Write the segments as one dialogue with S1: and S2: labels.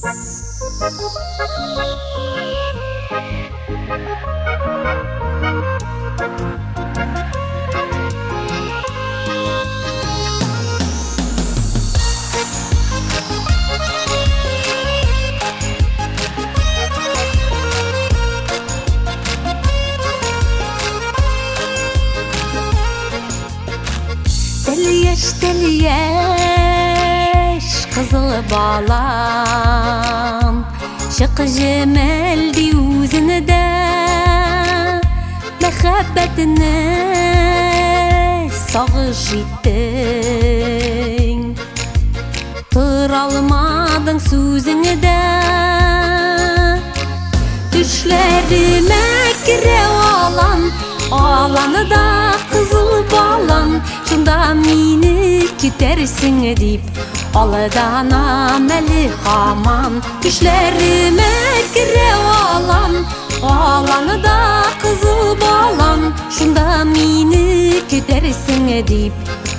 S1: Deli kızıl balam Şık cemeldi yüzünde Mehabbetine sağış ettin Tır almadın sözünde Düşlerime gire Ağlanı da kızıl balan Şunda meni gidersin deyip Aldana meli haman Düşlerime gire Ağlanı da kızıl balan Şunda meni gidersin deyip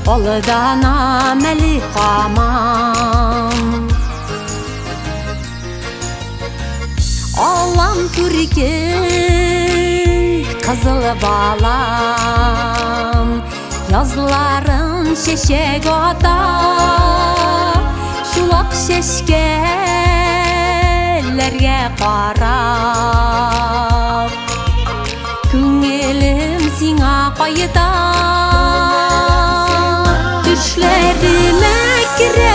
S1: Aldana meli haman Ağlam Türkiye kızıl balam Yazların şeşek oda Şulak şeşkelerge qarab Küngelim sina qayda Düşlerime gire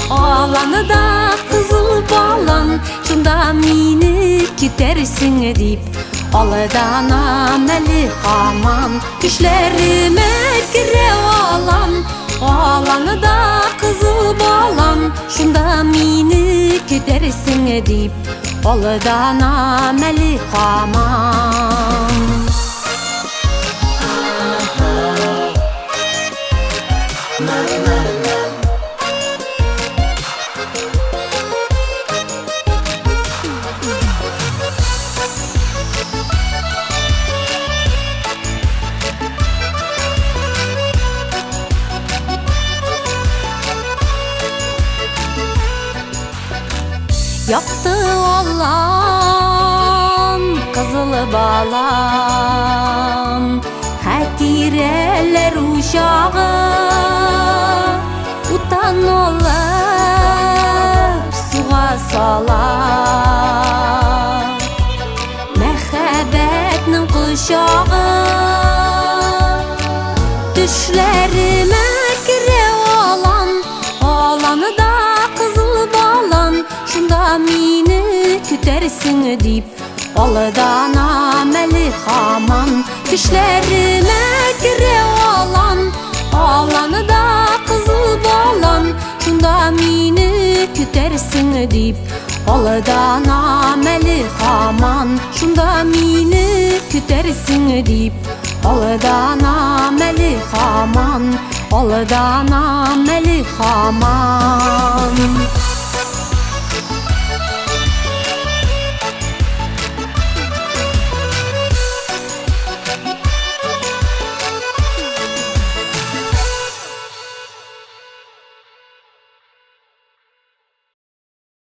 S1: Ağlanı da kızıl balan Şunda meni gidersin deyip Aldana meli haman Düşlerime gire Ağlanı da kızıl balan Şunda meni gidersin deyip Aldana meli haman Yaptı olan kızıl balam Hatireler uşağı Utan olup suğa salar Mehabbetinin kuşağı Düşlerime gire Ağlanı da kızıl balan Şunda meni kütersin deyip Aldana meli haman Düşlerime gire Ağlanı da kızıl balan Şunda meni kütersin deyip Aldana meli haman Şunda meni kütersin deyip Aldana meli haman Aldana meli haman